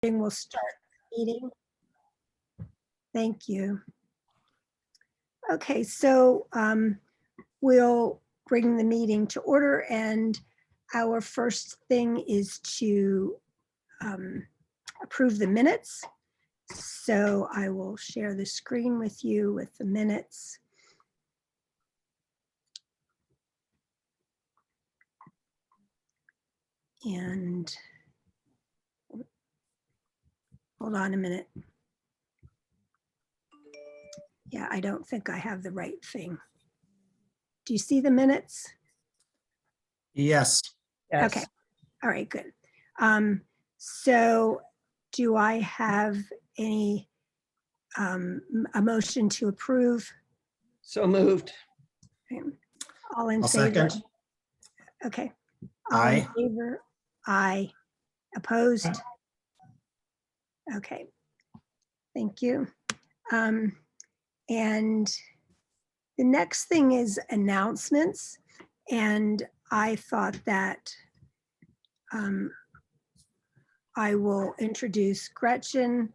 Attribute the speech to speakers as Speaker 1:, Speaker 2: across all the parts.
Speaker 1: We'll start the meeting. Thank you. Okay, so we'll bring the meeting to order, and our first thing is to approve the minutes. So I will share the screen with you with the minutes. And hold on a minute. Yeah, I don't think I have the right thing. Do you see the minutes?
Speaker 2: Yes.
Speaker 1: Okay. All right, good. So do I have a motion to approve?
Speaker 3: So moved.
Speaker 1: Okay. All in
Speaker 2: I'll
Speaker 1: favor?
Speaker 2: second.
Speaker 1: Okay. All in
Speaker 2: Aye.
Speaker 1: favor? Aye. Opposed? Okay. Thank you. And the next thing is announcements. And I thought that I will introduce Gretchen,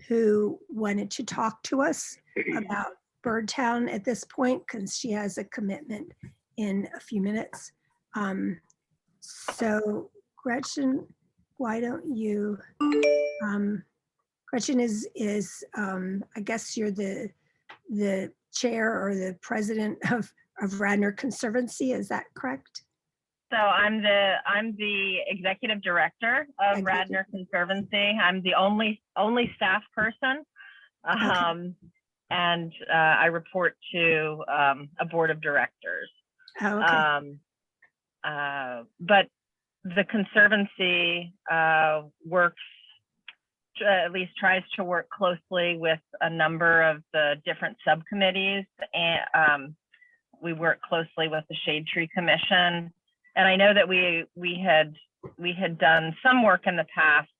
Speaker 1: who wanted to talk to us about Birdtown at this point, because she has a commitment in a few minutes. So Gretchen, why don't you, Gretchen is I guess you're the chair or the president of Radnor Conservancy, is that correct?
Speaker 4: So I'm the executive director of Radnor Conservancy. I'm the only staff person, and I report to a board of directors.
Speaker 1: Oh, okay.
Speaker 4: But the Conservancy works, at least tries to work closely with a number of the different subcommittees, and we work closely with the Shade Tree Commission. And I know that we had done some work in the past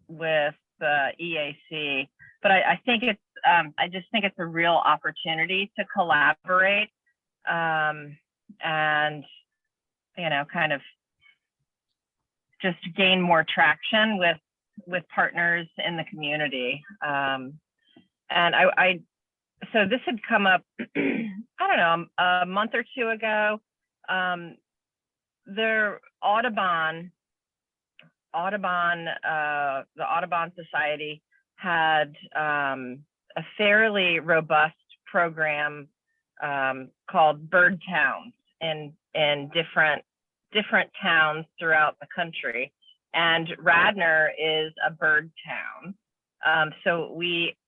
Speaker 4: with the EAC, but I think it's I just think it's a real opportunity to collaborate and kind of just gain more traction with partners in the community. And so this had come up I don't know, a month or two ago. The Audubon, the Audubon Society had a fairly robust program called Bird Towns in different towns throughout the country, and Radnor is a bird town. So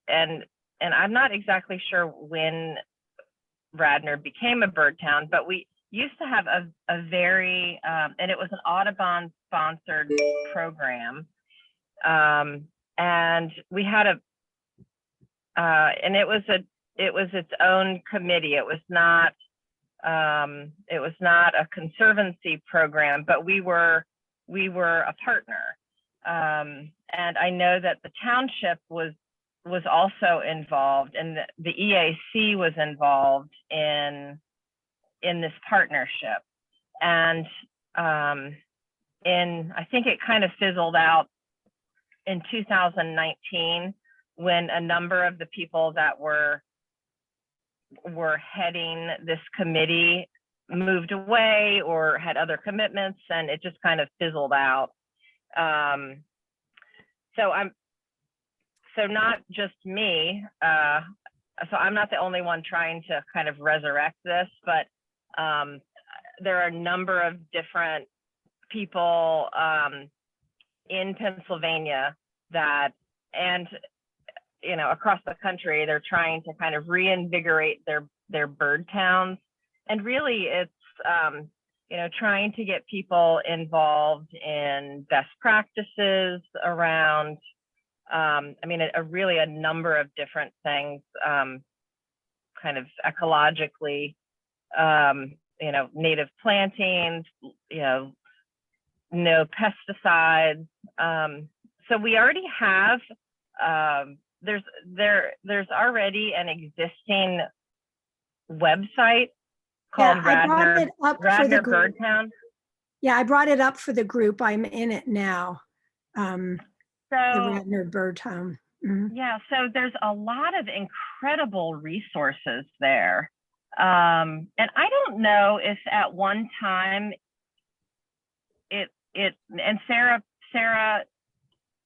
Speaker 4: and I'm not exactly sure when Radnor became a bird town, but we used to have a very, and it was an Audubon sponsored program. And we had and it was its own committee. It was not a conservancy program, but we were a partner. And I know that the township was also involved, and the EAC was involved in this partnership. And I think it kind of fizzled out in 2019 when a number of the people that were heading this committee moved away or had other commitments, and it just kind of fizzled out. So not just me, so I'm not the only one trying to kind of resurrect this, but there are a number of different people in Pennsylvania that, and across the country, they're trying to kind of reinvigorate their bird towns. And really it's trying to get people involved in best practices around really a number of different things, kind of ecologically, native plantings, no pesticides. So we already have, there's already an existing website called Radnor Bird Town.
Speaker 1: Yeah, I brought it up for the group. I'm in it now.
Speaker 4: So
Speaker 1: Radnor Bird Town. Mhm.
Speaker 4: yeah, so there's a lot of incredible resources there. And I don't know if at one time and Sarah,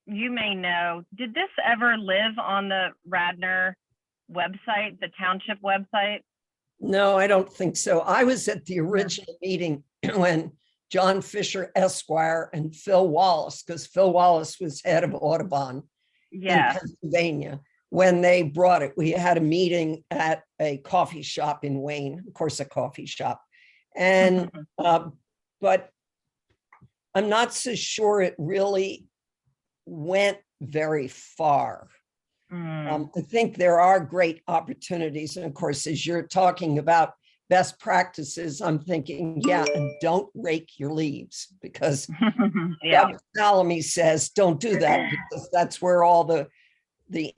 Speaker 4: you may know, did this ever live on the Radnor website, the township website?
Speaker 3: No, I don't think so. I was at the original meeting when John Fisher Esquire and Phil Wallace, because Phil Wallace was head of Audubon in
Speaker 4: Yeah.
Speaker 3: Pennsylvania, when they brought it. We had a meeting at a coffee shop in Wayne, of course, a coffee shop. And, but I'm not so sure it really went very far. I think there are great opportunities. And of course, as you're talking about best practices, I'm thinking, yeah, and don't rake your leaves, because
Speaker 4: Yeah.
Speaker 3: Doug Salome says, don't do that, because that's where all the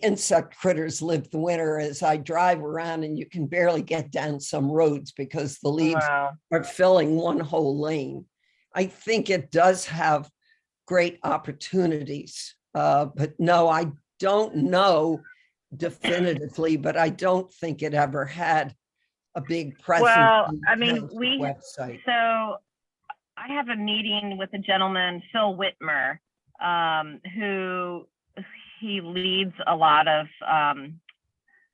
Speaker 3: insect critters live the winter. As I drive around, and you can barely get down some roads because the leaves
Speaker 4: Wow.
Speaker 3: are filling one whole lane. I think it does have great opportunities, but no, I don't know definitively, but I don't think it ever had a big presence.
Speaker 4: Well,
Speaker 3: on the
Speaker 4: I mean,
Speaker 3: township
Speaker 4: we,
Speaker 3: website.
Speaker 4: so I have a meeting with a gentleman, Phil Whitmer, who he leads a lot of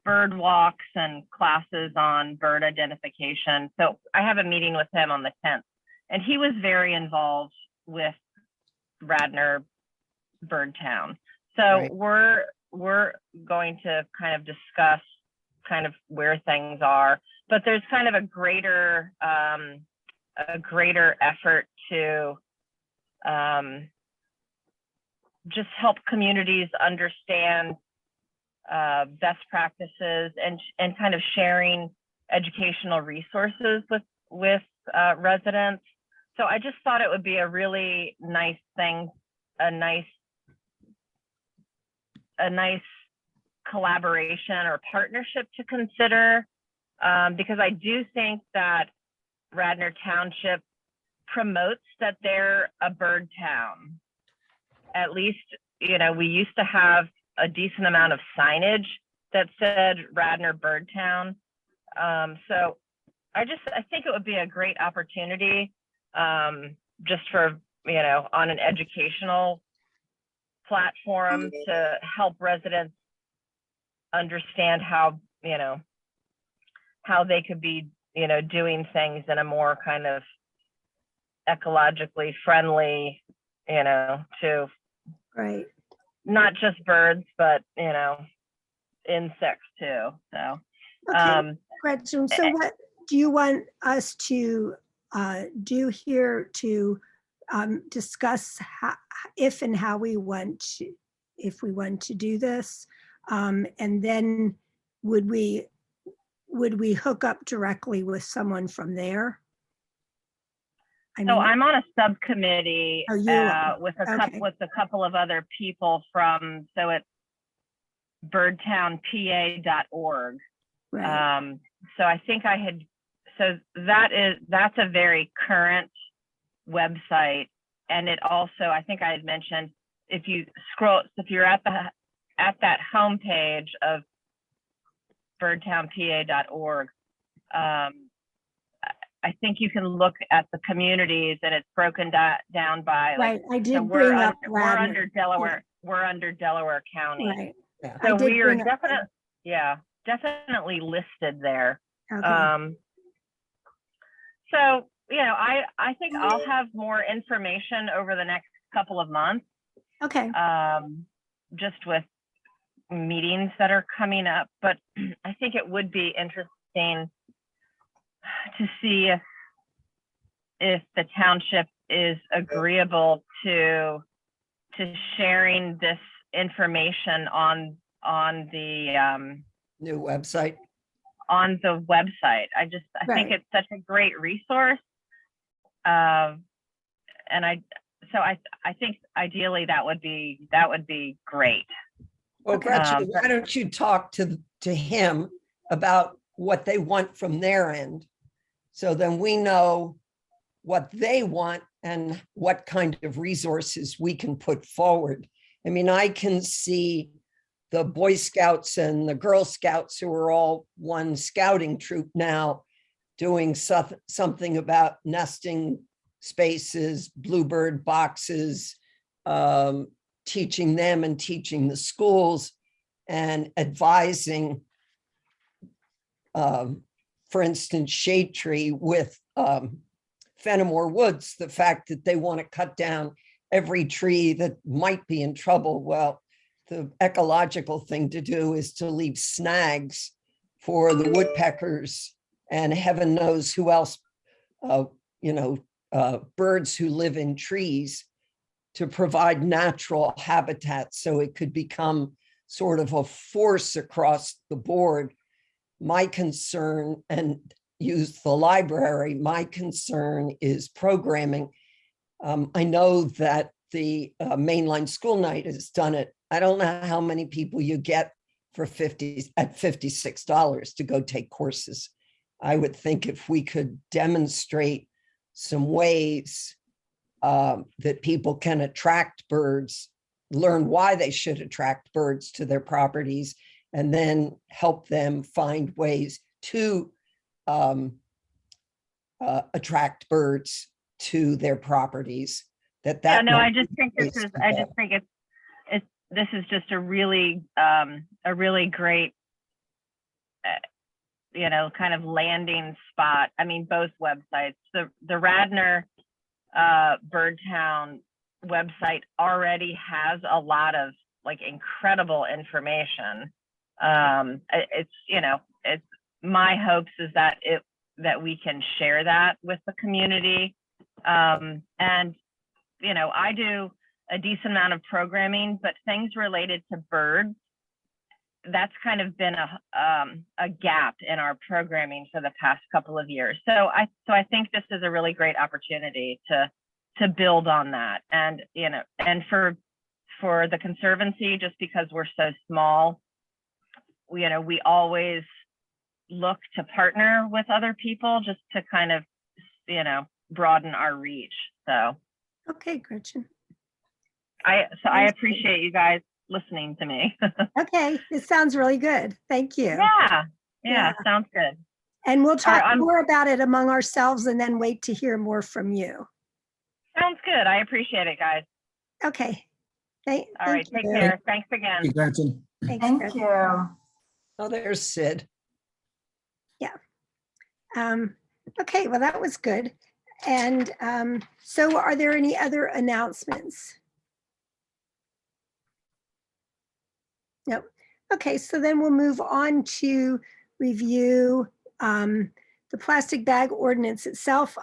Speaker 4: bird walks and classes on bird identification. So I have a meeting with him on the 10th, and he was very involved with Radnor Bird Town. So
Speaker 3: Right.
Speaker 4: we're going to kind of discuss kind of where things are, but there's kind of a greater effort to just help communities understand best practices and kind of sharing educational resources with residents. So I just thought it would be a really nice thing, a nice collaboration or partnership to consider, because I do think that Radnor Township promotes that they're a bird town. At least, you know, we used to have a decent amount of signage that said Radnor Bird Town. So I think it would be a great opportunity, just for, you know, on an educational platform to help residents understand how, you know, how they could be, you know, doing things in a more kind of ecologically friendly, you know, to
Speaker 1: Right.
Speaker 4: not just birds, but, you know, insects too. So,
Speaker 1: Okay, Gretchen, so what do you want us to do here to discuss how, if and how we want to, if we want to do this? And then would we hook up directly with someone from there? I
Speaker 4: so
Speaker 1: mean,
Speaker 4: I'm on a subcommittee
Speaker 1: Oh, you are.
Speaker 4: with
Speaker 1: Okay.
Speaker 4: with a couple of other people from, so it's birdtownpa.org.
Speaker 1: right,
Speaker 4: So I think so that's a very current website. And it also, I think I had mentioned, if you scroll, if you're at that homepage of birdtownpa.org, I think you can look at the communities, and it's broken down by, like,
Speaker 1: right. I
Speaker 4: so
Speaker 1: did bring up
Speaker 4: we're
Speaker 1: Radnor.
Speaker 4: under Delaware, we're under Delaware County.
Speaker 1: Right.
Speaker 3: Yeah.
Speaker 1: I
Speaker 4: So
Speaker 1: did
Speaker 4: we are
Speaker 1: bring up-
Speaker 4: definitely listed there.
Speaker 1: Okay.
Speaker 4: So, you know, I think I'll have more information over the next couple of months,
Speaker 1: Okay.
Speaker 4: just with meetings that are coming up. But I think it would be interesting to see if the township is agreeable to sharing this information on the
Speaker 3: New website.
Speaker 4: on the website. I think
Speaker 1: Right.
Speaker 4: it's such a great resource. And I think ideally that would be great.
Speaker 3: Well,
Speaker 1: Okay.
Speaker 3: Gretchen, why don't you talk to him about what they want from their end? So then we know what they want and what kind of resources we can put forward. I mean, I can see the Boy Scouts and the Girl Scouts, who are all one scouting troop now, doing something about nesting spaces, bluebird boxes, teaching them and teaching the schools and advising, for instance, Shade Tree with Fenimore Woods, the fact that they want to cut down every tree that might be in trouble. Well, the ecological thing to do is to leave snags for the woodpeckers and heaven knows who else, birds who live in trees, to provide natural habitat so it could become sort of a force across the board. My concern, and use the library, my concern is programming. I know that the mainline school night has done it. I don't know how many people you get for $56 to go take courses. I would think if we could demonstrate some ways that people can attract birds, learn why they should attract birds to their properties, and then help them find ways to attract birds to their properties.
Speaker 4: I just think this is just a really great, kind of landing spot. I mean, both websites, the Radnor Birdtown website already has a lot of like incredible information. It's my hopes is that we can share that with the community. I do a decent amount of programming, but things related to birds, that's kind of been a gap in our programming for the past couple of years. So I think this is a really great opportunity to build on that. And, and for the Conservancy, just because we're so small, we always look to partner with other people just to kind of, broaden our reach. So.
Speaker 1: Okay, Gretchen.
Speaker 4: I appreciate you guys listening to me.
Speaker 1: Okay, it sounds really good. Thank you.
Speaker 4: Yeah, sounds good.
Speaker 1: And we'll talk more about it among ourselves and then wait to hear more from you.
Speaker 4: Sounds good. I appreciate it, guys.
Speaker 1: Okay.
Speaker 4: All right, take care. Thanks again.
Speaker 2: Hey, Gretchen.
Speaker 1: Thanks,
Speaker 5: Thank
Speaker 1: Gretchen.
Speaker 5: you.
Speaker 3: Oh, there's Sid.
Speaker 1: Yeah. Okay, well, that was good. And so are there any other announcements? No. Okay, so then we'll move on to review the plastic bag ordinance itself.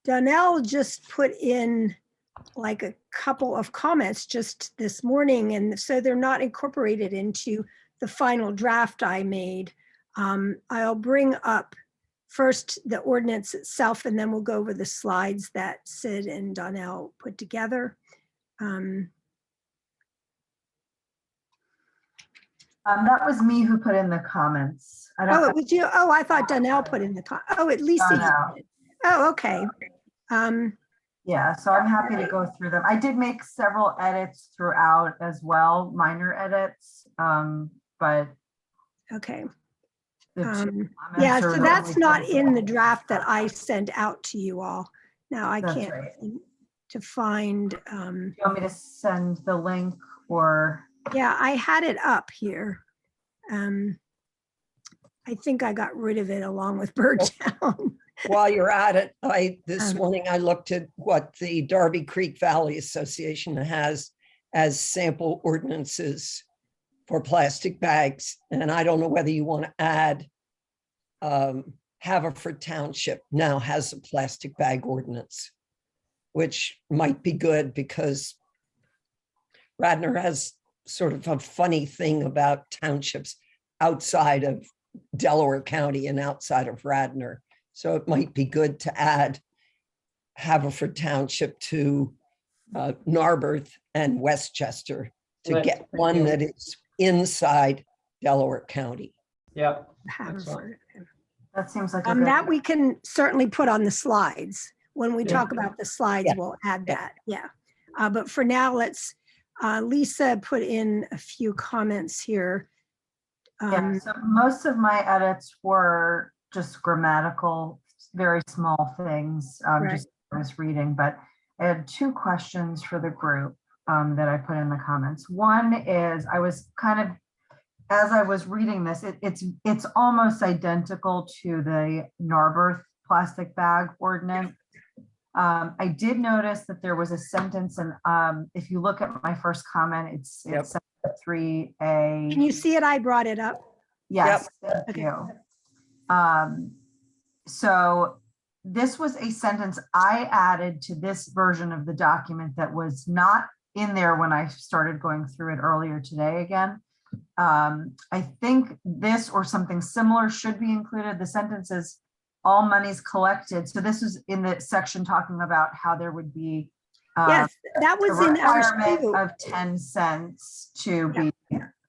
Speaker 1: Donnell just put in like a couple of comments just this morning, and so they're not incorporated into the final draft I made. I'll bring up first the ordinance itself, and then we'll go over the slides that Sid and Donnell put together.
Speaker 5: That was me who put in the comments.
Speaker 1: Oh, it was you? Oh, I thought Donnell put in the oh, at least he did. Oh, okay.
Speaker 5: Yeah, so I'm happy to go through them. I did make several edits throughout as well, minor edits, but
Speaker 1: Okay.
Speaker 5: I'm
Speaker 1: Yeah,
Speaker 5: sure
Speaker 1: so
Speaker 5: that
Speaker 1: that's
Speaker 5: we
Speaker 1: not
Speaker 5: can-
Speaker 1: in the draft that I sent out to you all. Now I
Speaker 5: That's
Speaker 1: can't
Speaker 5: right.
Speaker 1: seem to find,
Speaker 5: Do you want me to send the link or?
Speaker 1: yeah, I had it up here. I think I got rid of it along with Birdtown.
Speaker 3: While you're at it, this
Speaker 1: Um,
Speaker 3: morning I looked at what the Darby Creek Valley Association has as sample ordinances for plastic bags. And I don't know whether you want to add Haverford Township now has a plastic bag ordinance, which might be good because Radnor has sort of a funny thing about townships outside of Delaware County and outside of Radnor. So it might be good to add Haverford Township to Narberth and Westchester to
Speaker 6: Right,
Speaker 3: get
Speaker 6: thank
Speaker 3: one
Speaker 6: you.
Speaker 3: that is inside Delaware County.
Speaker 6: Yeah,
Speaker 1: Haverford.
Speaker 5: That seems like a good.
Speaker 1: That we can certainly put on the slides. When we
Speaker 6: Yeah.
Speaker 1: talk about the slides,
Speaker 3: Yeah.
Speaker 1: we'll add
Speaker 3: Yeah.
Speaker 1: that. Yeah. But for now, let's Lisa put in a few comments here.
Speaker 5: Yeah, so most of my edits were just grammatical, very small things,
Speaker 1: Right.
Speaker 5: just I was reading, but I had two questions for the group that I put in the comments. One is I was kind of, as I was reading this, it's almost identical to the Narberth plastic bag ordinance. I did notice that there was a sentence, and if you look at my first comment, it's
Speaker 3: Yep.
Speaker 5: 3A.
Speaker 1: Can you see it? I brought it up.
Speaker 5: Yes, thank
Speaker 1: Okay.
Speaker 5: you. So this was a sentence I added to this version of the document that was not in there when I started going through it earlier today again. I think this or something similar should be included. The sentence is all monies collected. So this is in the section talking about how there would be
Speaker 1: Yes, that
Speaker 5: a
Speaker 1: was in ours
Speaker 5: requirement
Speaker 1: too.
Speaker 5: of 10 cents to be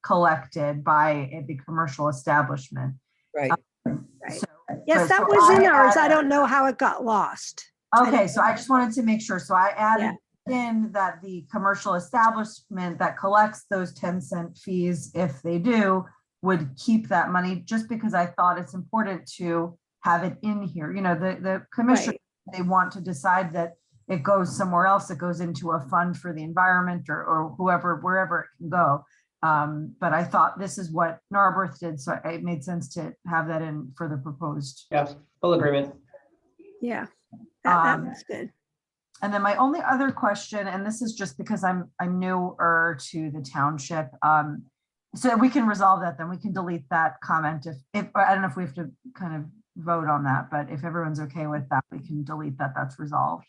Speaker 5: collected by the commercial establishment.
Speaker 3: Right.
Speaker 1: Right.
Speaker 5: So-
Speaker 1: Yes,
Speaker 5: but
Speaker 1: that
Speaker 5: so
Speaker 1: was in
Speaker 5: I
Speaker 1: ours. I
Speaker 5: added-
Speaker 1: don't know how it got lost.
Speaker 5: Okay, so I just wanted to make sure. So I added in that the commercial establishment that collects those 10-cent fees, if they do, would keep that money, just because I thought it's important to have it in here. You know, the commission,
Speaker 1: Right.
Speaker 5: they want to decide that it goes somewhere else, it goes into a fund for the environment or whoever, wherever it can go. But I thought this is what Narberth did, so it made sense to have that in for the proposed.
Speaker 6: Yes, full agreement.
Speaker 1: Yeah, that
Speaker 5: Um,
Speaker 1: was good.
Speaker 5: And then my only other question, and this is just because I'm newer to the township. So we can resolve that, then we can delete that comment if I don't know if we have to kind of vote on that, but if everyone's okay with that, we can delete that, that's resolved.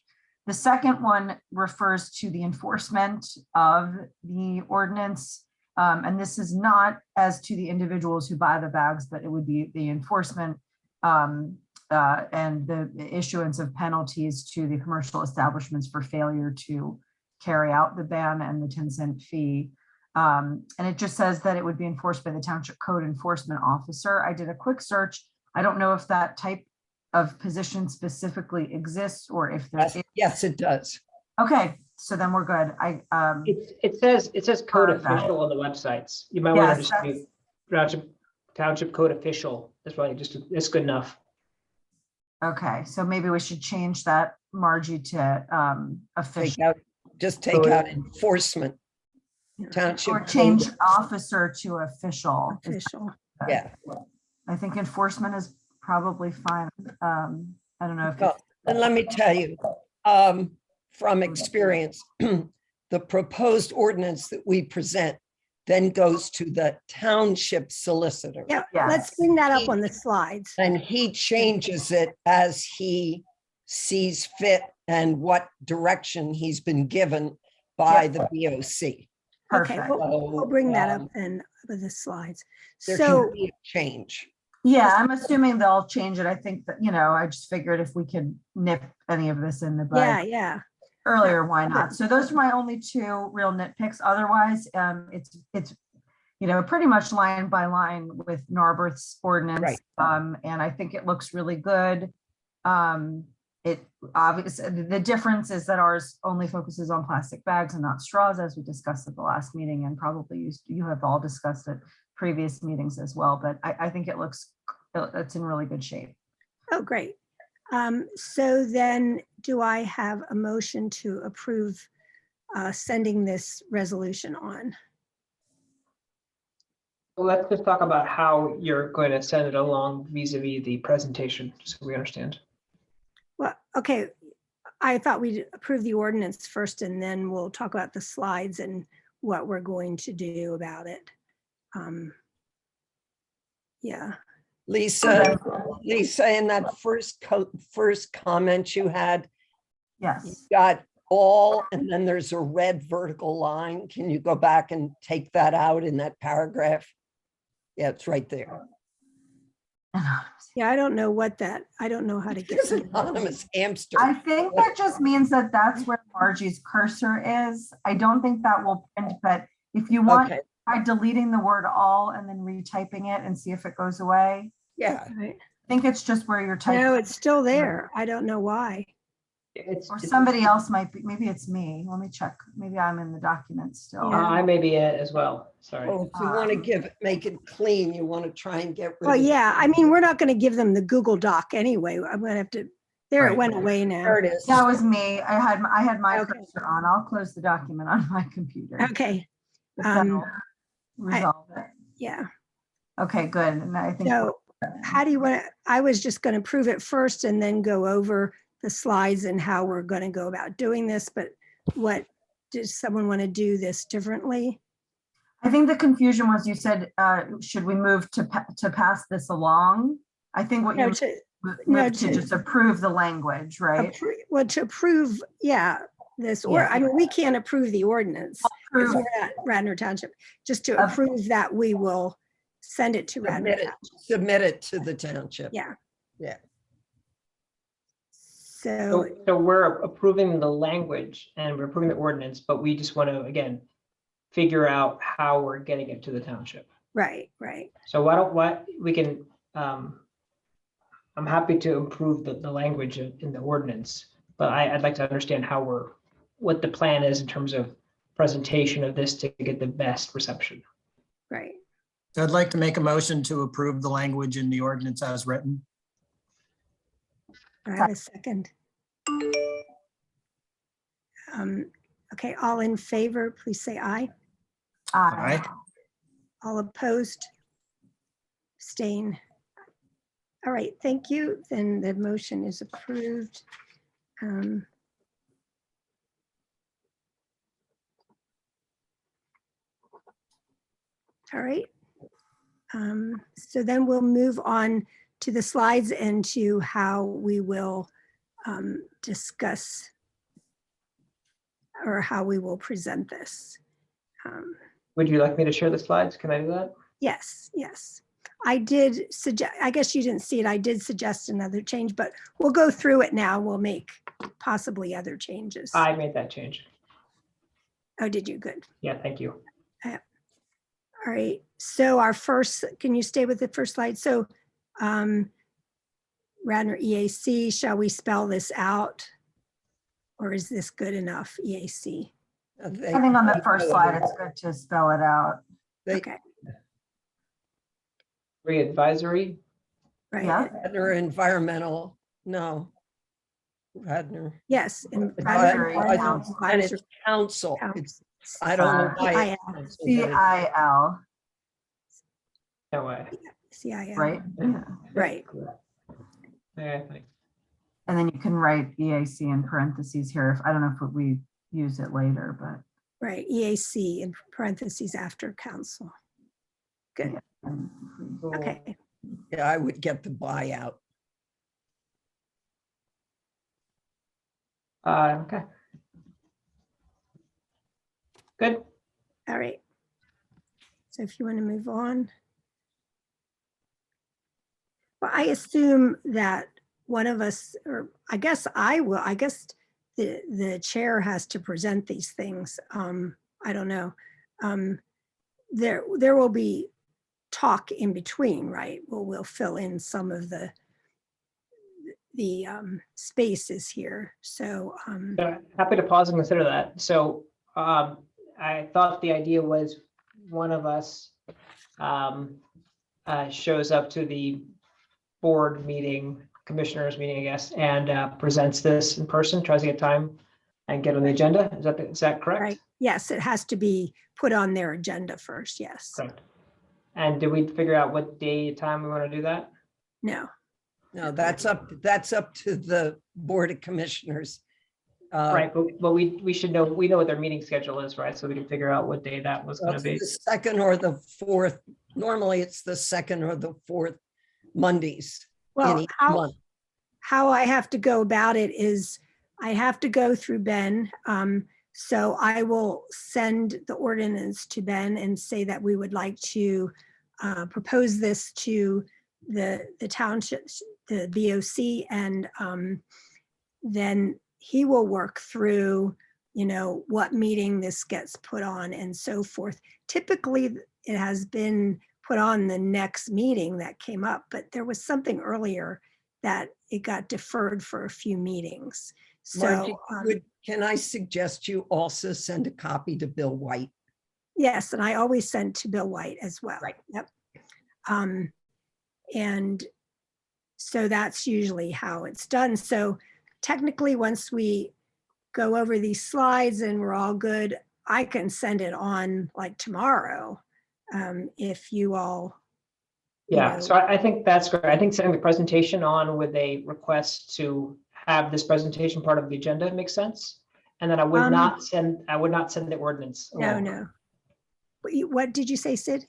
Speaker 5: The second one refers to the enforcement of the ordinance. And this is not as to the individuals who buy the bags, but it would be the enforcement and the issuance of penalties to the commercial establishments for failure to carry out the ban and the 10-cent fee. And it just says that it would be enforced by the Township Code Enforcement Officer. I did a quick search. I don't know if that type of position specifically exists or if there's.
Speaker 3: Yes, it does.
Speaker 5: Okay, so then we're good.
Speaker 6: It says code
Speaker 5: Heard that.
Speaker 6: official on the websites. You might want to
Speaker 5: Yes,
Speaker 6: just be township code official. That's probably it's good enough.
Speaker 5: okay, so maybe we should change that, Margie, to official.
Speaker 3: Take out enforcement. Township.
Speaker 5: Or change officer to official.
Speaker 1: Official.
Speaker 3: Yeah.
Speaker 5: I think enforcement is probably fine. I don't know if.
Speaker 3: Well, and let me tell you, from experience, the proposed ordinance that we present then goes to the township solicitor.
Speaker 1: Yeah,
Speaker 5: Yes.
Speaker 1: let's bring that up on the slides.
Speaker 3: And he changes it as he sees fit and what direction he's been given by the BOC.
Speaker 1: Okay,
Speaker 5: Perfect.
Speaker 1: we'll bring that
Speaker 3: um,
Speaker 1: up then with the slides.
Speaker 3: There
Speaker 1: So,
Speaker 3: can be a change.
Speaker 5: Yeah, I'm assuming they'll change it. I think that, I just figured if we could nip any of this in the bud
Speaker 1: yeah.
Speaker 5: earlier, why not? So those are my only two real nitpicks. Otherwise, it's pretty much line by line with Narberth's ordinance.
Speaker 3: Right.
Speaker 5: And I think it looks really good. It obviously, the difference is that ours only focuses on plastic bags and not straws, as we discussed at the last meeting, and probably you have all discussed at previous meetings as well. But I think it's in really good shape.
Speaker 1: Oh, great. So then do I have a motion to approve sending this resolution on?
Speaker 6: Well, let's just talk about how you're going to send it along vis-a-vis the presentation, just so we understand.
Speaker 1: Well, okay, I thought we'd approve the ordinance first and then we'll talk about the slides and what we're going to do about it. Yeah.
Speaker 3: Lisa, in that first comment you had,
Speaker 5: Yes.
Speaker 3: you got all, and then there's a red vertical line. Can you go back and take that out in that paragraph? Yeah, it's right there.
Speaker 1: Yeah, I don't know I don't know how to get.
Speaker 3: It's an anonymous hamster.
Speaker 5: I think that just means that that's where Margie's cursor is. I don't think that will print, but if you want,
Speaker 3: Okay,
Speaker 5: try deleting the word all and then retyping it and see if it goes away.
Speaker 3: yeah,
Speaker 1: Right.
Speaker 5: I think it's just where you're typing.
Speaker 1: No, it's still there. I don't know why.
Speaker 5: Or somebody else might be, maybe it's me. Let me check. Maybe I'm in the document still.
Speaker 1: Yeah.
Speaker 6: I may be it as well, sorry.
Speaker 3: Well, if you want to make it clean, you want to try and get rid
Speaker 1: Well,
Speaker 3: of.
Speaker 1: yeah, I mean, we're not going to give them the Google Doc anyway. I'm going to have to, there it
Speaker 2: Right.
Speaker 1: went away now.
Speaker 3: There it is.
Speaker 5: That was me. I had my
Speaker 1: Okay.
Speaker 5: cursor on. I'll close the document on my computer.
Speaker 1: Okay,
Speaker 5: If that'll
Speaker 1: I-
Speaker 5: resolve it.
Speaker 1: yeah.
Speaker 5: Okay, good. And I think.
Speaker 1: So how do you want to, I was just going to prove it first and then go over the slides and how we're going to go about doing this. But what, does someone want to do this differently?
Speaker 5: I think the confusion was you said, should we move to pass this along? I think what
Speaker 1: No,
Speaker 5: you
Speaker 1: to
Speaker 5: moved to
Speaker 1: to-
Speaker 5: just approve the language, right?
Speaker 1: Well, to approve, yeah, this, or, I mean, we can't approve the ordinance. 'cause
Speaker 5: Approve-
Speaker 1: we're at Radnor Township, just to
Speaker 5: Of-
Speaker 1: approve that we will send it to Radnor.
Speaker 3: Submit it to the township.
Speaker 1: Yeah.
Speaker 3: Yeah.
Speaker 1: So,
Speaker 6: So we're approving the language and we're approving the ordinance, but we just want to, again, figure out how we're getting it to the township.
Speaker 1: right, right.
Speaker 6: So we can, I'm happy to improve the language in the ordinance, but I'd like to understand what the plan is in terms of presentation of this to get the best reception.
Speaker 1: Right.
Speaker 2: So I'd like to make a motion to approve the language in the ordinance as written.
Speaker 1: I have a second. Okay, all in favor, please say aye.
Speaker 2: Aye.
Speaker 1: All opposed? Abstain. All right, thank you. Then the motion is approved. All right. So then we'll move on to the slides and to how we will discuss or how we will present this.
Speaker 6: Would you like me to share the slides? Can I do that?
Speaker 1: Yes, yes. I did suggest, I guess you didn't see it. I did suggest another change, but we'll go through it now. We'll make possibly other changes.
Speaker 6: I made that change.
Speaker 1: Oh, did you? Good.
Speaker 6: Yeah, thank you.
Speaker 1: All right. So our first, can you stay with the first slide? So Radnor EAC, shall we spell this out? Or is this good enough, EAC?
Speaker 5: I think on the first slide, it's good to spell it out.
Speaker 1: Okay,
Speaker 6: Advisory.
Speaker 1: right.
Speaker 5: Yeah.
Speaker 3: Radnor environmental, no. Radnor.
Speaker 1: Yes. and
Speaker 5: Advisory
Speaker 1: Radnor
Speaker 5: Council.
Speaker 3: And
Speaker 1: Advisory
Speaker 3: it's council.
Speaker 1: Council.
Speaker 3: It's, I don't know why.
Speaker 5: CIL,
Speaker 6: No way.
Speaker 1: CIL.
Speaker 5: right? Yeah.
Speaker 1: Right.
Speaker 6: Yeah, thanks.
Speaker 5: And then you can write EAC in parentheses here. If I don't know if we use it later, but.
Speaker 1: Right. EAC in parentheses after council. Good.
Speaker 6: Cool.
Speaker 1: Okay.
Speaker 3: Yeah, I would get the buyout.
Speaker 6: Okay. Good.
Speaker 1: All right. So if you want to move on. Well, I assume that one of us, or I guess I will, I guess the chair has to present these things. I don't know. There will be talk in between, right? We'll fill in some of the spaces here. So
Speaker 6: Happy to pause and consider that. So I thought the idea was one of us shows up to the board meeting, commissioners meeting, I guess, and presents this in person, tries to get time and get on the agenda. Is that correct?
Speaker 1: right. Yes, it has to be put on their agenda first. Yes.
Speaker 6: Correct. And did we figure out what day, time we want to do that?
Speaker 1: No.
Speaker 3: No, that's up to the Board of Commissioners.
Speaker 6: Right, but we should know, we know what their meeting schedule is, right? So we can figure out what day that was going to
Speaker 3: It's
Speaker 6: be.
Speaker 3: the second or the fourth. Normally, it's the second or the fourth Mondays in
Speaker 1: Well,
Speaker 3: each month.
Speaker 1: how I have to go about it is I have to go through Ben. So I will send the ordinance to Ben and say that we would like to propose this to the township, the BOC, and then he will work through, what meeting this gets put on and so forth. Typically, it has been put on the next meeting that came up, but there was something earlier that it got deferred for a few meetings.
Speaker 3: Margie,
Speaker 1: So,
Speaker 3: can I suggest you also send a copy to Bill White?
Speaker 1: yes, and I always send to Bill White as well.
Speaker 3: Right.
Speaker 1: Yep. And so that's usually how it's done. So technically, once we go over these slides and we're all good, I can send it on like tomorrow. If you all,
Speaker 6: Yeah, so I think that's great. I think sending the presentation on with a request to have this presentation part of the agenda makes sense. And then I would not send the ordinance
Speaker 1: no,
Speaker 6: along.
Speaker 1: no. What did you say, Sid?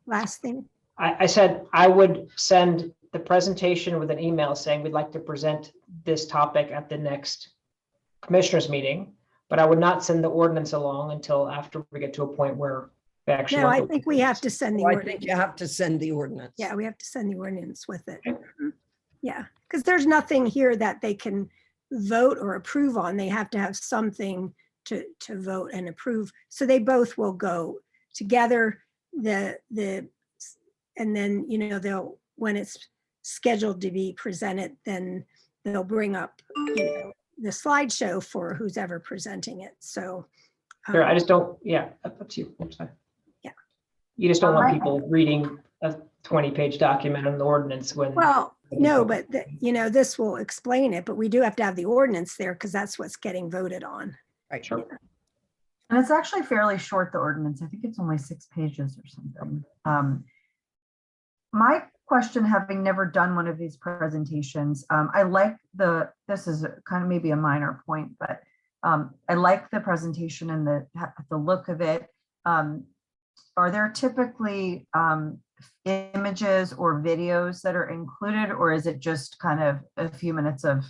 Speaker 1: Last thing?
Speaker 6: I said I would send the presentation with an email saying we'd like to present this topic at the next commissioners meeting, but I would not send the ordinance along until after we get to a point where we actually.
Speaker 1: No, I think we have to send the
Speaker 3: I
Speaker 1: ordinance.
Speaker 3: think you have to send the ordinance.
Speaker 1: Yeah, we have to send the ordinance with it. Yeah, because there's nothing here that they can vote or approve on. They have to have something to vote and approve. So they both will go together. And then, they'll, when it's scheduled to be presented, then they'll bring up, the slideshow for who's ever presenting it. So.
Speaker 6: Sure, I just don't, yeah, up to you. I'm sorry.
Speaker 1: Yeah.
Speaker 6: You just don't want people reading a 20-page document on the ordinance when.
Speaker 1: Well, no, but this will explain it, but we do have to have the ordinance there because that's what's getting voted on.
Speaker 3: Right.
Speaker 6: Sure.
Speaker 5: And it's actually fairly short, the ordinance. I think it's only 6 pages or something. My question, having never done one of these presentations, I like this is kind of maybe a minor point, but I like the presentation and the look of it. Are there typically images or videos that are included, or is it just kind of a few minutes of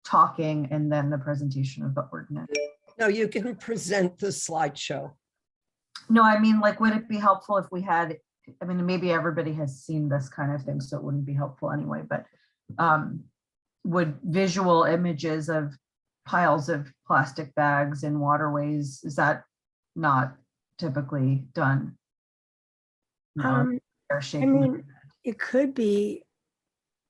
Speaker 5: talking and then the presentation of the ordinance?
Speaker 3: No, you can present the slideshow.
Speaker 5: No, I mean, like, would it be helpful if we had, I mean, maybe everybody has seen this kind of thing, so it wouldn't be helpful anyway, but would visual images of piles of plastic bags in waterways, is that not typically done? No, they're
Speaker 1: I
Speaker 5: shaking their
Speaker 1: mean,
Speaker 5: head.
Speaker 1: it could be,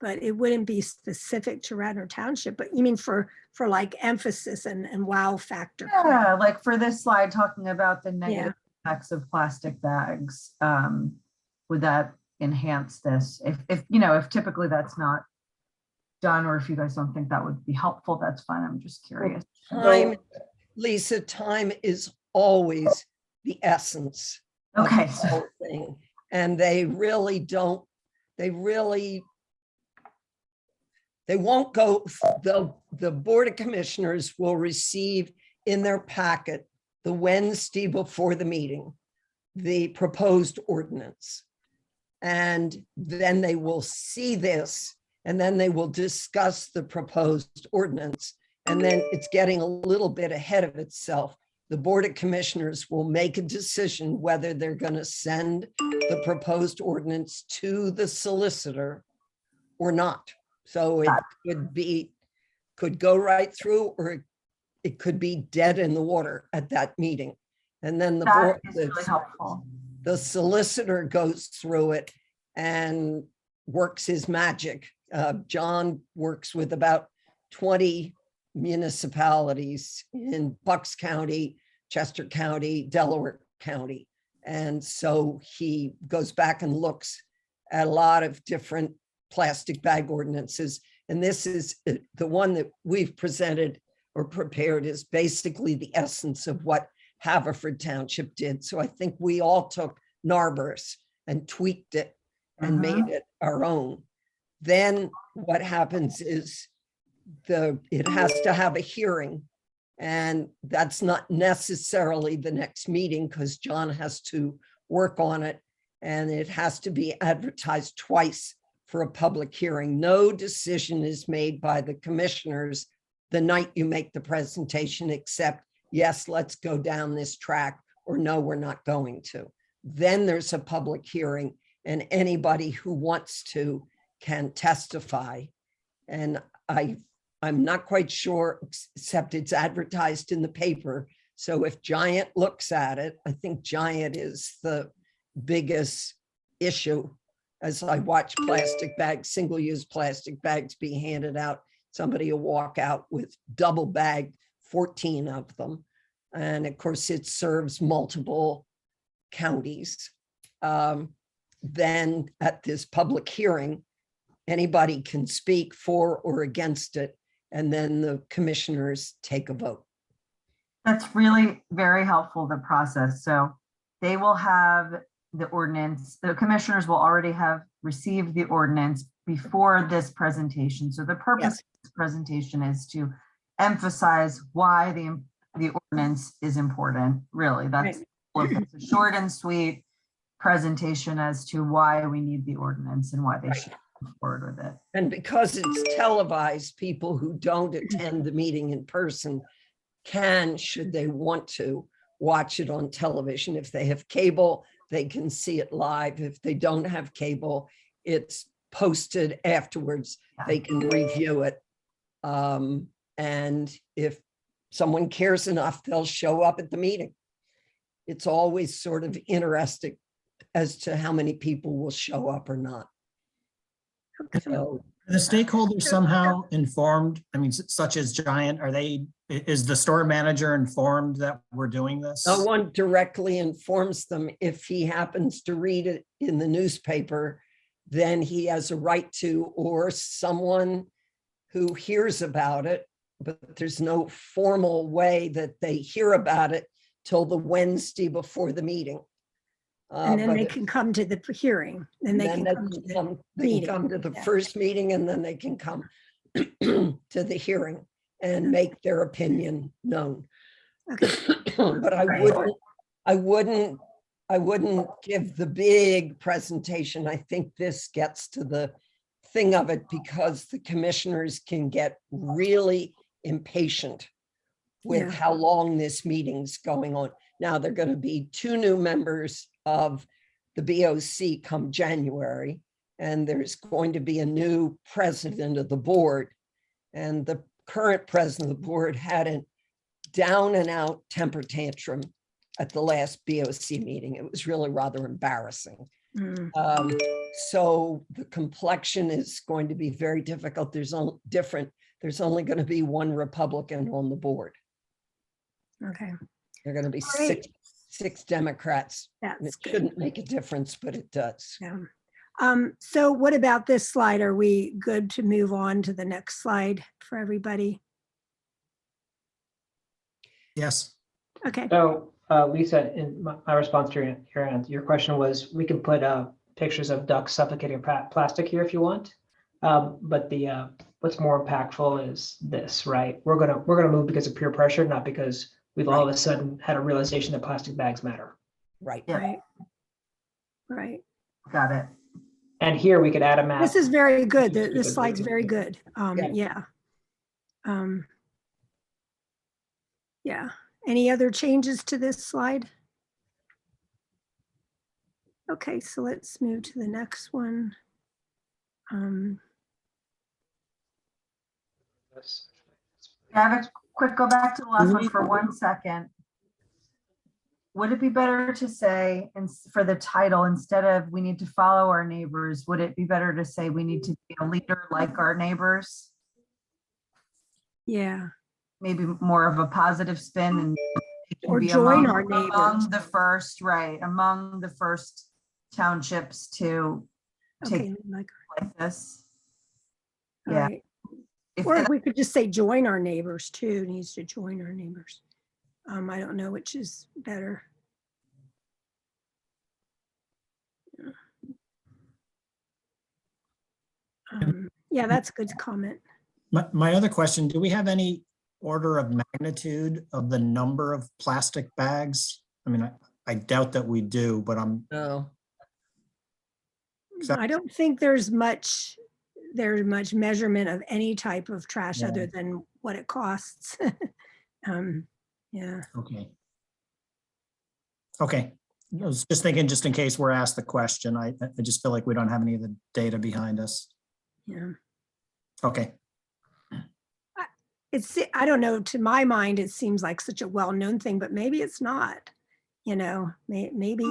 Speaker 1: but it wouldn't be specific to Radnor Township, but you mean for like emphasis and wow factor.
Speaker 5: Yeah, like for this slide talking about the negative effects of plastic bags, would that enhance this? If typically that's not done, or if you guys don't think that would be helpful, that's fine. I'm just curious.
Speaker 3: Time, Lisa, time is always the essence of
Speaker 5: Okay,
Speaker 3: the whole thing. And they won't go, the Board of Commissioners will receive in their packet the Wednesday before the meeting, the proposed ordinance. And then they will see this, and then they will discuss the proposed ordinance. And then it's getting a little bit ahead of itself. The Board of Commissioners will make a decision whether they're going to send the proposed ordinance to the solicitor or not. So it could go right through, or it could be dead in the water at that meeting. And then
Speaker 5: that is really helpful.
Speaker 3: the solicitor goes through it and works his magic. John works with about 20 municipalities in Bucks County, Chester County, Delaware County. And so he goes back and looks at a lot of different plastic bag ordinances. And this is the one that we've presented or prepared is basically the essence of what Haverford Township did. So I think we all took Narber's and tweaked it and made it our own. Then what happens is it has to have a hearing, and that's not necessarily the next meeting because John has to work on it, and it has to be advertised twice for a public hearing. No decision is made by the commissioners the night you make the presentation, except, yes, let's go down this track, or no, we're not going to. Then there's a public hearing, and anybody who wants to can testify. And I'm not quite sure, except it's advertised in the paper. So if Giant looks at it, I think Giant is the biggest issue. As I watch plastic bags, single-use plastic bags be handed out, somebody will walk out with double bagged 14 of them. And of course, it serves multiple counties. Then at this public hearing, anybody can speak for or against it, and then the commissioners take a vote.
Speaker 5: That's really very helpful, the process. So they will have the ordinance, the commissioners will already have received the ordinance before this presentation. So the purpose
Speaker 3: Yes.
Speaker 5: of this presentation is to emphasize why the ordinance is important, really. That's it's a short and sweet presentation as to why we need the ordinance and why they should move forward with it.
Speaker 3: And because it's televised, people who don't attend the meeting in person can, should they want to, watch it on television. If they have cable, they can see it live. If they don't have cable, it's posted afterwards. They can review it. And if someone cares enough, they'll show up at the meeting. It's always sort of interesting as to how many people will show up or not. So,
Speaker 2: Are the stakeholders somehow informed? I mean, such as Giant, is the store manager informed that we're doing this?
Speaker 3: no one directly informs them. If he happens to read it in the newspaper, then he has a right to, or someone who hears about it, but there's no formal way that they hear about it till the Wednesday before the meeting.
Speaker 1: And then
Speaker 3: But
Speaker 1: they
Speaker 3: if-
Speaker 1: can come to the hearing, then they
Speaker 3: then
Speaker 1: can
Speaker 3: they
Speaker 1: come to
Speaker 3: can
Speaker 1: the
Speaker 3: come, they
Speaker 1: meeting.
Speaker 3: can come to the
Speaker 1: Yeah.
Speaker 3: first meeting, and then they can come to the hearing and make their opinion known.
Speaker 1: Okay,
Speaker 3: But I wouldn't give the big presentation. I think this gets to the thing of it, because the commissioners can get really impatient with
Speaker 1: Yeah.
Speaker 3: how long this meeting's going on. Now, there are going to be 2 new members of the BOC come January, and there's going to be a new president of the board. And the current president of the board had a down and out temper tantrum at the last BOC meeting. It was really rather embarrassing.
Speaker 1: Mm,
Speaker 3: So the complexion is going to be very difficult. There's only going to be 1 Republican on the board.
Speaker 1: okay,
Speaker 3: There are going to be
Speaker 1: Great.
Speaker 3: six Democrats. And
Speaker 1: that's
Speaker 3: it
Speaker 1: good.
Speaker 3: shouldn't make a difference, but it does.
Speaker 1: Yeah. So what about this slide? Are we good to move on to the next slide for everybody?
Speaker 2: Yes.
Speaker 1: Okay,
Speaker 6: So Lisa, in my response to your question was, we can put pictures of ducks suffocating plastic here if you want. But what's more impactful is this, right? We're gonna move because of peer pressure, not because we've all of a sudden had a realization that plastic bags matter.
Speaker 3: Right.
Speaker 5: Yeah.
Speaker 1: right. Right.
Speaker 5: Got it.
Speaker 6: And here we could add a map.
Speaker 1: This is very good.
Speaker 6: This is
Speaker 1: This
Speaker 6: good.
Speaker 1: slide's very good.
Speaker 3: Yeah.
Speaker 1: Yeah. Yeah. Any other changes to this slide? Okay, so let's move to the next one.
Speaker 5: Have a quick, go back to the last one for 1 second. Would it be better to say, for the title, instead of "we need to follow our neighbors," would it be better to say "we need to be a leader like our neighbors"?
Speaker 1: Yeah,
Speaker 5: Maybe more of a positive spin, and it can
Speaker 1: Or
Speaker 5: be
Speaker 1: join
Speaker 5: among-
Speaker 1: our neighbors.
Speaker 5: among the first, right, among the first townships to
Speaker 1: okay.
Speaker 5: take
Speaker 1: Like,
Speaker 5: like this.
Speaker 1: all
Speaker 5: Yeah.
Speaker 1: right.
Speaker 5: If
Speaker 1: Or
Speaker 5: that-
Speaker 1: we could just say join our neighbors too, needs to join our neighbors. I don't know which is better. Yeah, that's a good comment.
Speaker 2: My other question, do we have any order of magnitude of the number of plastic bags? I mean, I doubt that we do, but
Speaker 3: No,
Speaker 2: Exactly.
Speaker 1: I don't think there's much measurement of any type of trash
Speaker 2: Yeah.
Speaker 1: other than what it costs. Yeah,
Speaker 2: okay. Okay, I was just thinking, just in case we're asked the question, I just feel like we don't have any of the data behind us.
Speaker 1: yeah.
Speaker 2: Okay,
Speaker 1: I don't know, to my mind, it seems like such a well-known thing, but maybe it's not. Maybe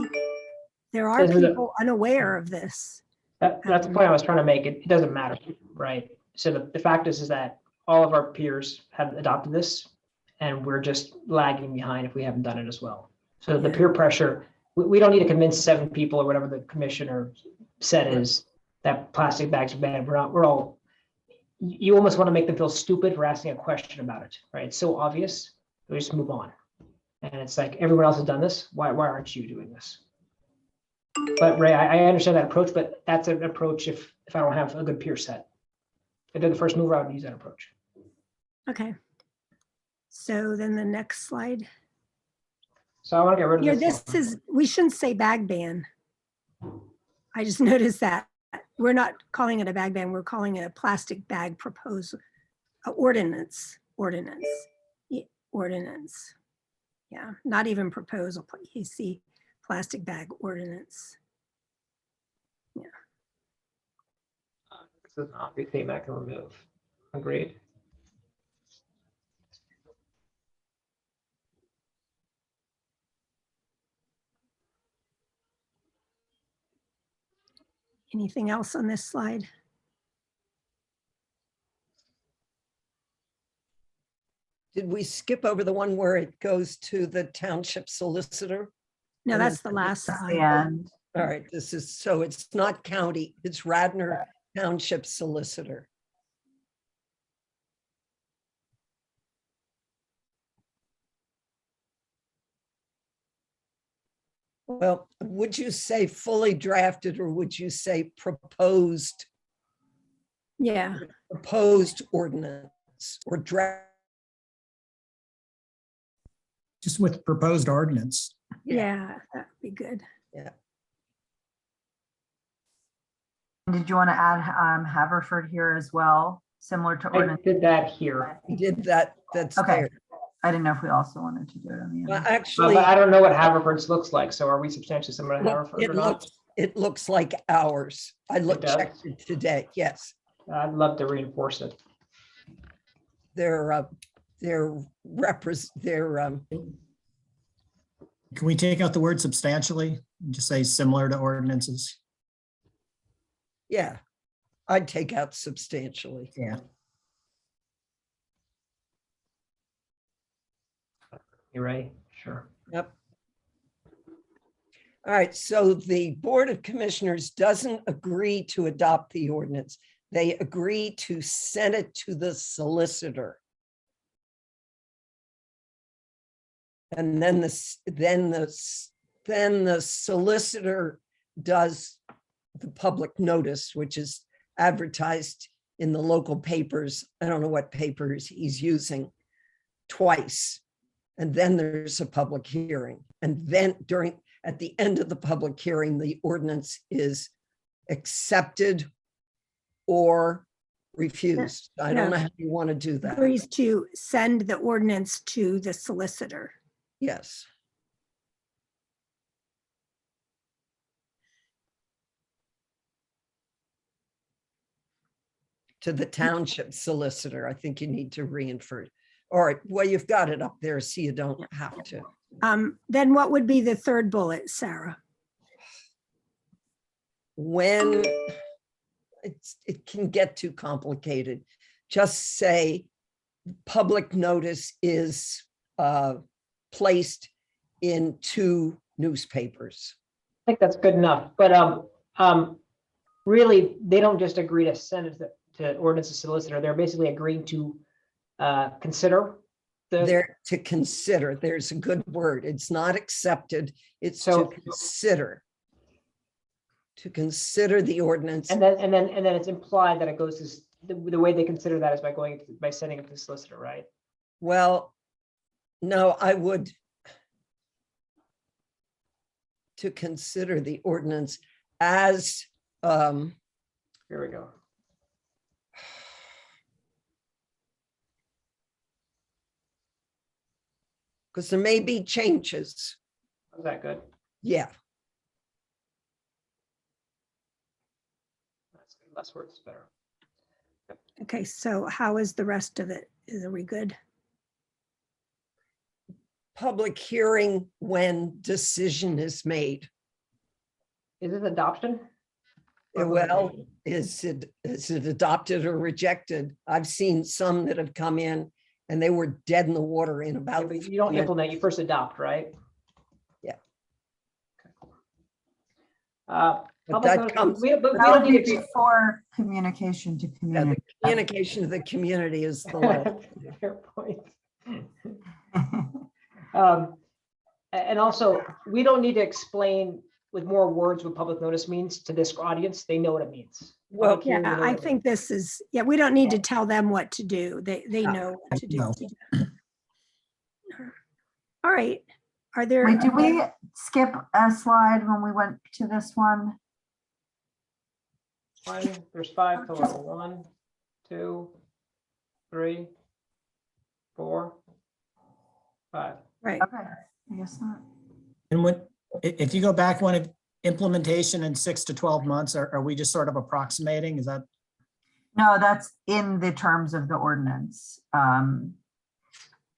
Speaker 1: there are
Speaker 6: Isn't it-
Speaker 1: people unaware of this.
Speaker 6: That's the point I was trying to make. It doesn't matter, right? So the fact is that all of our peers have adopted this, and we're just lagging behind if we haven't done it as well. So the
Speaker 1: Yeah.
Speaker 6: peer pressure, we don't need to convince 7 people or whatever the commissioner said is that plastic bags are bad. We're all, you almost want to make them feel stupid for asking a question about it, right? It's so obvious, we just move on. And it's like, everyone else has done this, why aren't you doing this? But Ray, I understand that approach, but that's an approach if I don't have a good peer set. If they're the first mover, I would use that approach.
Speaker 1: Okay. So then the next slide.
Speaker 6: So I want to get rid of
Speaker 1: Yeah,
Speaker 6: this.
Speaker 1: this is, we shouldn't say bag ban. I just noticed that. We're not calling it a bag ban, we're calling it a plastic bag proposal, ordinance. Yeah, ordinance. Yeah, not even proposal, you see, plastic bag ordinance.
Speaker 6: This is not a theme I can remove. Agreed.
Speaker 1: Anything else on this slide?
Speaker 3: Did we skip over the one where it goes to the township solicitor?
Speaker 1: No,
Speaker 3: And
Speaker 1: that's
Speaker 3: then-
Speaker 1: the last
Speaker 5: That's the
Speaker 1: slide.
Speaker 5: end.
Speaker 3: All right, this is, so it's not county, it's Radnor Township Solicitor. Well, would you say fully drafted or would you say proposed
Speaker 1: Yeah,
Speaker 3: ordinance or draft?
Speaker 2: Just with proposed ordinance.
Speaker 1: yeah, that'd be good.
Speaker 5: Did you want to add Haverford here as well, similar to
Speaker 6: I
Speaker 5: ordinance?
Speaker 6: did that here.
Speaker 3: We did that, that's
Speaker 5: Okay.
Speaker 3: there.
Speaker 5: I didn't know if we also wanted to do it on the
Speaker 3: Well,
Speaker 5: end.
Speaker 3: actually,
Speaker 6: But I don't know what Haverford's looks like. So are we substantially similar to Haverford
Speaker 3: it
Speaker 6: or not?
Speaker 3: looks like ours. I looked,
Speaker 6: does?
Speaker 3: checked it today, yes.
Speaker 6: I'd love to reinforce it.
Speaker 3: They're
Speaker 2: Can we take out the word substantially and just say similar to ordinances?
Speaker 3: yeah, I'd take out substantially.
Speaker 2: Yeah.
Speaker 6: You right? Sure.
Speaker 3: Yep. All right, so the Board of Commissioners doesn't agree to adopt the ordinance. They agree to send it to the solicitor. And then the solicitor does the public notice, which is advertised in the local papers. I don't know what papers he's using, twice. And then there's a public hearing. And then at the end of the public hearing, the ordinance is accepted or refused. I don't know how you want to do that.
Speaker 1: Agrees to send the ordinance to the solicitor.
Speaker 3: Yes. To the township solicitor. I think you need to reinforce. All right, well, you've got it up there, so you don't have to.
Speaker 1: Then what would be the third bullet, Sarah?
Speaker 3: When it can get too complicated, just say public notice is placed in 2 newspapers.
Speaker 6: I think that's good enough. But really, they don't just agree to send it to ordinance solicitor. They're basically agreeing to consider the.
Speaker 3: There to consider, there's a good word. It's not accepted, it's to
Speaker 6: So-
Speaker 3: consider. To consider the ordinance.
Speaker 6: And then it's implied that it goes to the way they consider that is by sending it to the solicitor, right?
Speaker 3: Well, no, I would. To consider the ordinance as,
Speaker 6: Here we go.
Speaker 3: because there may be changes.
Speaker 6: Is that good?
Speaker 3: Yeah,
Speaker 6: That's good. Less words, better.
Speaker 1: Okay, so how is the rest of it? Are we good?
Speaker 3: public hearing when decision is made.
Speaker 6: Is this adoption?
Speaker 3: Well, is it adopted or rejected? I've seen some that have come in and they were dead in the water in
Speaker 6: Yeah,
Speaker 3: about.
Speaker 6: but you don't implement, you first adopt, right?
Speaker 3: Yeah.
Speaker 6: Public
Speaker 3: that
Speaker 6: notice-
Speaker 3: comes-
Speaker 6: but we
Speaker 5: That
Speaker 6: don't
Speaker 5: would
Speaker 6: need
Speaker 5: be
Speaker 6: to.
Speaker 5: before communication to
Speaker 3: Yeah, the
Speaker 5: community.
Speaker 3: communication to the community is the last.
Speaker 6: Fair point. And also, we don't need to explain with more words what public notice means to this audience. They know what it means.
Speaker 3: Well,
Speaker 6: Public hearing, they
Speaker 1: Yeah,
Speaker 6: know
Speaker 1: I
Speaker 6: what it
Speaker 1: think this is, yeah, we don't need to
Speaker 6: Yeah.
Speaker 1: tell them what to do. They
Speaker 3: Yeah.
Speaker 1: know what to do.
Speaker 2: No.
Speaker 1: All right. Are there?
Speaker 5: Wait, did we skip a slide when we went to this one?
Speaker 6: means. There's 5 total. 1, 2, 3, 4, 5.
Speaker 1: Right.
Speaker 5: Okay, I guess not.
Speaker 2: And if you go back one of implementation in 6 to 12 months, are we just sort of approximating? Is that?
Speaker 5: No, that's in the terms of the ordinance.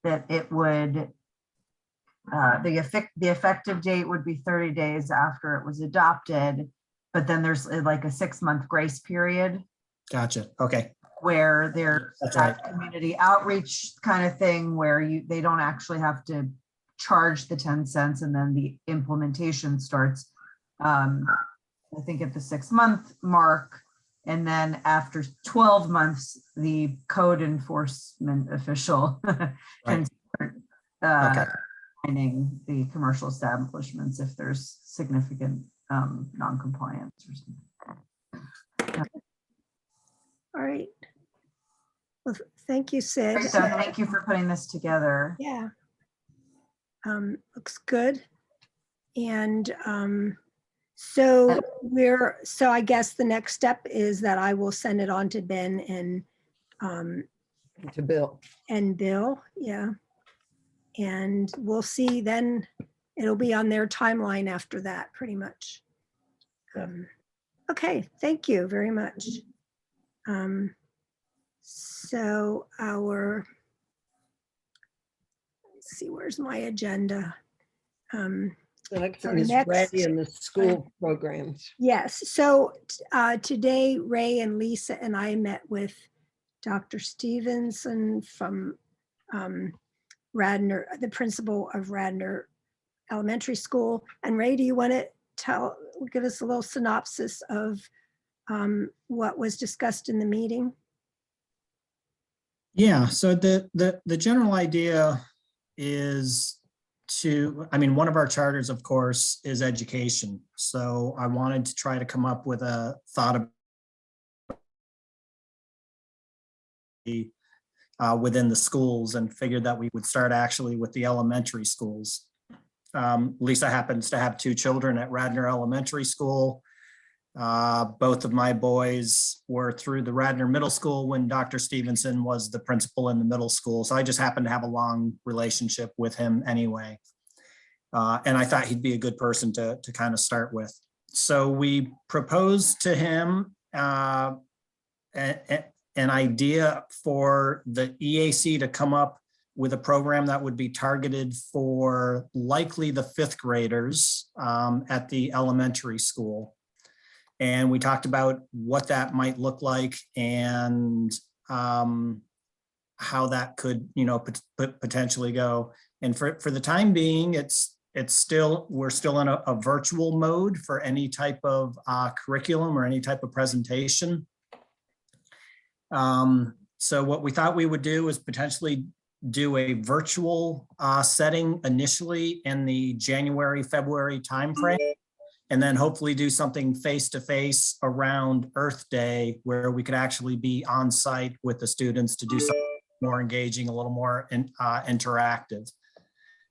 Speaker 5: That it would, the effective date would be 30 days after it was adopted. But then there's like a 6-month grace period
Speaker 2: Gotcha. Okay.
Speaker 5: where there's
Speaker 2: That's
Speaker 5: that community outreach kind of thing where they don't actually have to charge the 10 cents and then the implementation starts. I think at the 6-month mark. And then after 12 months, the code enforcement official can start
Speaker 2: Okay.
Speaker 5: finding the commercial establishments if there's significant non-compliance or something.
Speaker 1: All right. Well, thank you, Sid.
Speaker 5: Great, so thank you for putting this together.
Speaker 1: Yeah. Looks good. And so I guess the next step is that I will send it on to Ben
Speaker 3: To Bill.
Speaker 1: and Bill. Yeah. And we'll see then, it'll be on their timeline after that, pretty much. Okay, thank you very much. So let's see, where's my agenda?
Speaker 3: The next
Speaker 1: So
Speaker 3: one is
Speaker 1: next-
Speaker 3: Ray in the school programs.
Speaker 1: Yes, so today Ray and Lisa and I met with Dr. Stevenson from Radnor, the principal of Radnor Elementary School. And Ray, do you want to give us a little synopsis of what was discussed in the meeting?
Speaker 2: Yeah, so the general idea is one of our charters, of course, is education. So I wanted to try to come up with a thought within the schools and figured that we would start actually with the elementary schools. Lisa happens to have 2 children at Radnor Elementary School. Both of my boys were through the Radnor Middle School when Dr. Stevenson was the principal in the middle school. So I just happened to have a long relationship with him anyway. And I thought he'd be a good person to kind of start with. So we proposed to him an idea for the EAC to come up with a program that would be targeted for likely the 5th graders at the elementary school. And we talked about what that might look like and how that could, potentially go. And for the time being, we're still in a virtual mode for any type of curriculum or any type of presentation. So what we thought we would do is potentially do a virtual setting initially in the January, February timeframe. And then hopefully do something face-to-face around Earth Day where we could actually be on site with the students to do something more engaging, a little more interactive.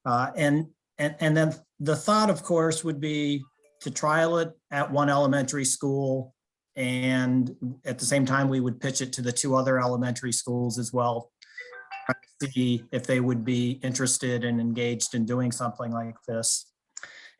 Speaker 2: And then the thought, of course, would be to trial it at one elementary school. And at the same time, we would pitch it to the 2 other elementary schools as well. See if they would be interested and engaged in doing something like this.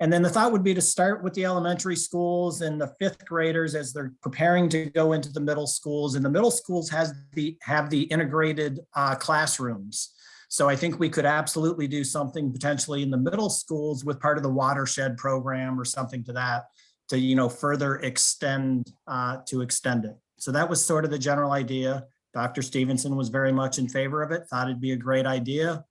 Speaker 2: And then the thought would be to start with the elementary schools and the 5th graders as they're preparing to go into the middle schools. And the middle schools have the integrated classrooms. So I think we could absolutely do something potentially in the middle schools with part of the watershed program or something to that further extend it. So that was sort of the general idea. Dr. Stevenson was very much in favor of it, thought it'd be a great idea.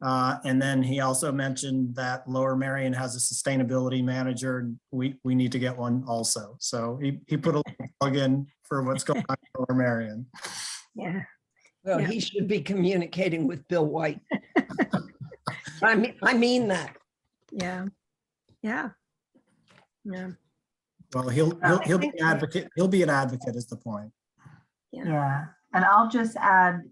Speaker 2: And then he also mentioned that Lower Merion has a sustainability manager. And we need to get one also. So he put a little plug in for what's going on in Lower Merion.
Speaker 1: Yeah.
Speaker 3: Well,
Speaker 1: Yeah.
Speaker 3: he should be communicating with Bill White. I mean that.
Speaker 1: Yeah. Yeah. Yeah.
Speaker 2: Well, he'll be an advocate. He'll be an advocate is the point.
Speaker 5: Yeah, and I'll just add,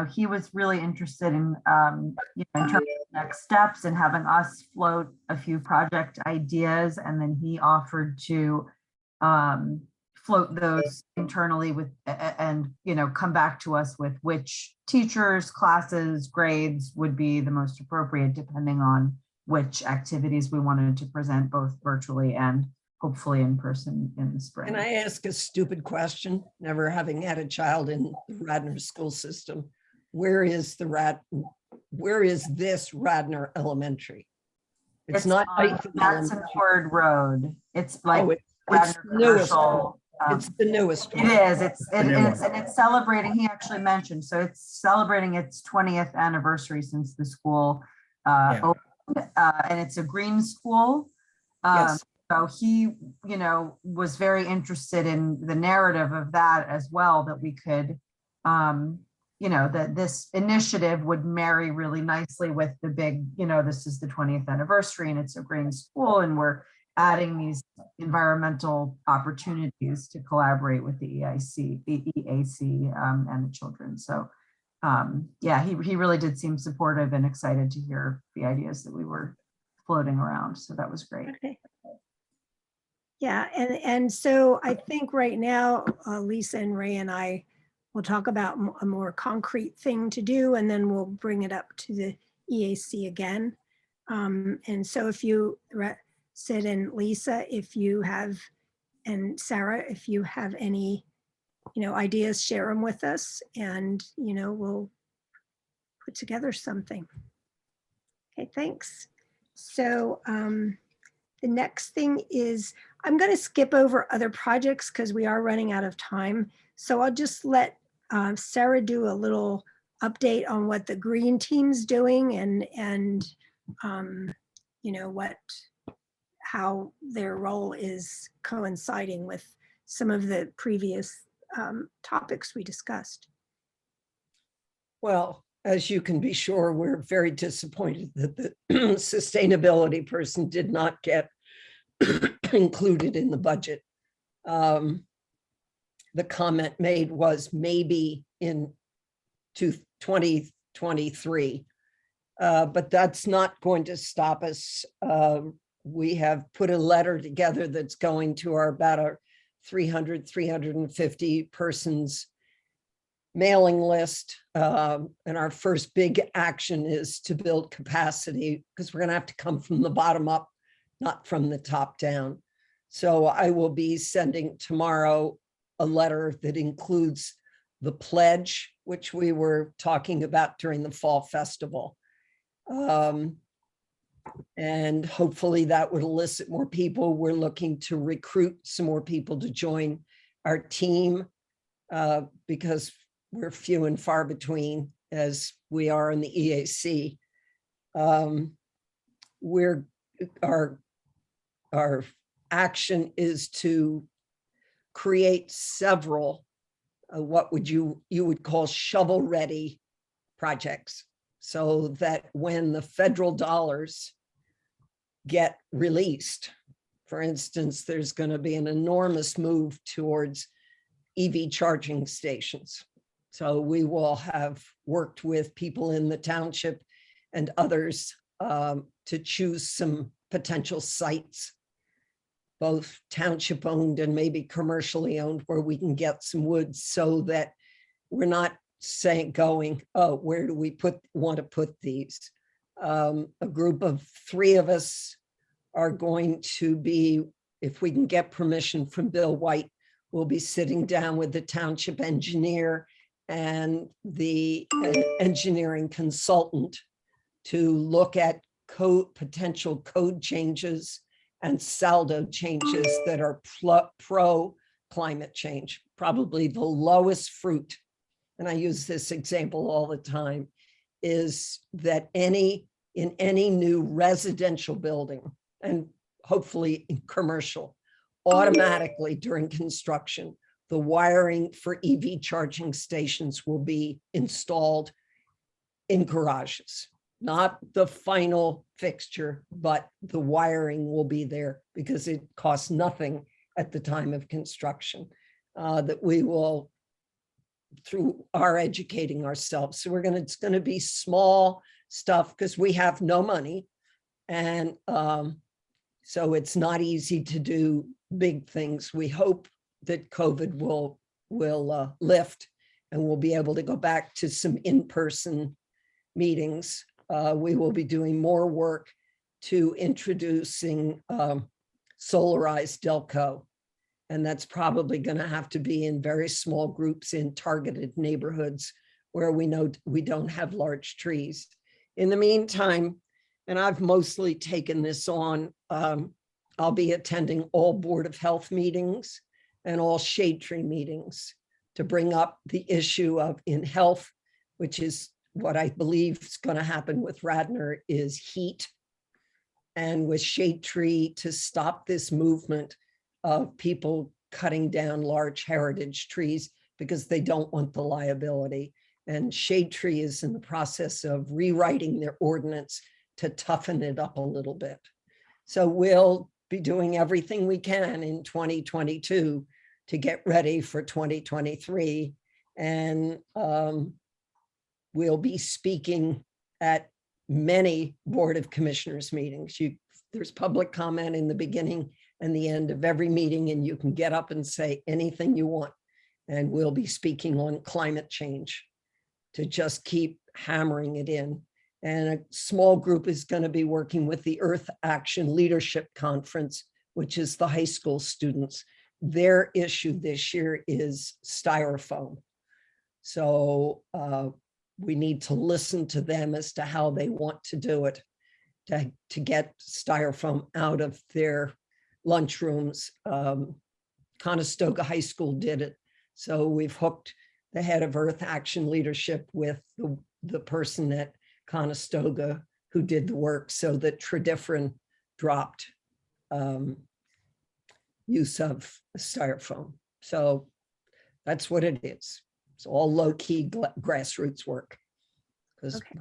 Speaker 5: he was really interested in, in terms of next steps and having us float a few project ideas. And then he offered to float those internally with, and, come back to us with which teachers, classes, grades would be the most appropriate, depending on which activities we wanted to present both virtually and hopefully in person in the spring.
Speaker 3: Can I ask a stupid question? Never having had a child in the Radnor school system, where is this Radnor Elementary? It's not
Speaker 5: on
Speaker 3: Eighth
Speaker 5: Jackson
Speaker 3: Elementary.
Speaker 5: Ford Road. It's like
Speaker 3: Oh, it's
Speaker 5: Radnor
Speaker 3: the newest one.
Speaker 5: Commercial,
Speaker 3: It's the newest
Speaker 5: It
Speaker 3: one.
Speaker 5: is,
Speaker 2: new
Speaker 5: it's celebrating, he actually mentioned, so it's celebrating its 20th anniversary since the school
Speaker 2: Yeah.
Speaker 5: opened, and it's a green school.
Speaker 3: Yes.
Speaker 5: So he, was very interested in the narrative of that as well, that we could, that this initiative would marry really nicely with the big, this is the 20th anniversary and it's a green school, and we're adding these environmental opportunities to collaborate with the EAC and the children. So yeah, he really did seem supportive and excited to hear the ideas that we were floating around. So that was great.
Speaker 1: Okay. Yeah, and so I think right now, Lisa and Ray and I will talk about a more concrete thing to do, and then we'll bring it up to the EAC again. And so if you, Sid and Lisa, if you have, and Sarah, if you have any, ideas, share them with us, and, we'll put together something. Okay, thanks. So the next thing is, I'm going to skip over other projects because we are running out of time. So I'll just let Sarah do a little update on what the green team's doing and how their role is coinciding with some of the previous topics we discussed.
Speaker 3: Well, as you can be sure, we're very disappointed that the sustainability person did not get included in the budget. The comment made was maybe in 2023, but that's not going to stop us. We have put a letter together that's going to about a 350 persons mailing list. And our first big action is to build capacity, because we're going to have to come from the bottom up, not from the top down. So I will be sending tomorrow a letter that includes the pledge, which we were talking about during the fall festival. And hopefully that would elicit more people. We're looking to recruit some more people to join our team because we're few and far between as we are in the EAC. Our action is to create several what you would call shovel-ready projects, so that when the federal dollars get released, for instance, there's going to be an enormous move towards EV charging stations. So we will have worked with people in the township and others to choose some potential sites, both township owned and maybe commercially owned, where we can get some wood, so that we're not going, oh, where do we want to put these? A group of 3 of us are going to be, if we can get permission from Bill White, we'll be sitting down with the township engineer and the engineering consultant to look at potential code changes and saldo changes that are pro climate change. Probably the lowest fruit, and I use this example all the time, is that in any new residential building, and hopefully in commercial, automatically during construction, the wiring for EV charging stations will be installed in garages. Not the final fixture, but the wiring will be there because it costs nothing at the time of construction. That we will, through our educating ourselves. So it's going to be small stuff because we have no money. And so it's not easy to do big things. We hope that COVID will lift and we'll be able to go back to some in-person meetings. We will be doing more work to introducing solarized Delco. And that's probably going to have to be in very small groups in targeted neighborhoods where we know we don't have large trees. In the meantime, and I've mostly taken this on, I'll be attending all Board of Health meetings and all shade tree meetings to bring up the issue of in health, which is what I believe is going to happen with Radnor, is heat, and with shade tree to stop this movement of people cutting down large heritage trees because they don't want the liability. And shade tree is in the process of rewriting their ordinance to toughen it up a little bit. So we'll be doing everything we can in 2022 to get ready for 2023. And we'll be speaking at many Board of Commissioners meetings. There's public comment in the beginning and the end of every meeting, and you can get up and say anything you want. And we'll be speaking on climate change to just keep hammering it in. And a small group is going to be working with the Earth Action Leadership Conference, which is the high school students. Their issue this year is styrofoam. So we need to listen to them as to how they want to do it to get styrofoam out of their lunchrooms. Conestoga High School did it. So we've hooked the head of Earth Action Leadership with the person at Conestoga who did the work so that Tredyffrin dropped use of styrofoam. So that's what it is. It's all low-key grassroots work because
Speaker 1: Okay.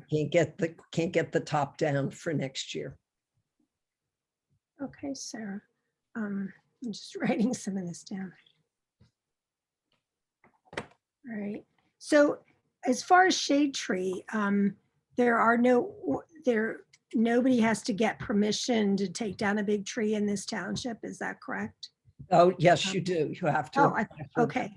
Speaker 3: can't get the top down for next year.
Speaker 1: Okay, Sarah. I'm just writing some of this down. All right. So as far as shade tree, nobody has to get permission to take down a big tree in this township. Is that correct?
Speaker 3: Oh, yes, you do. You have to.
Speaker 1: Okay.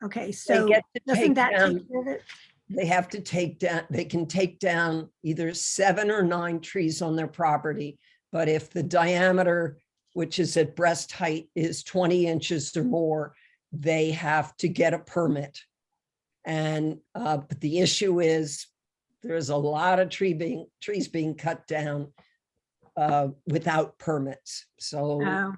Speaker 1: Okay, so
Speaker 3: get to
Speaker 1: doesn't
Speaker 3: take
Speaker 1: that
Speaker 3: down-
Speaker 1: take care of it?
Speaker 3: They have to take down, they can take down either 7 or 9 trees on their property. But if the diameter, which is at breast height, is 20 inches or more, they have to get a permit. And but the issue is there's a lot of trees being cut down without permits. So
Speaker 1: Oh,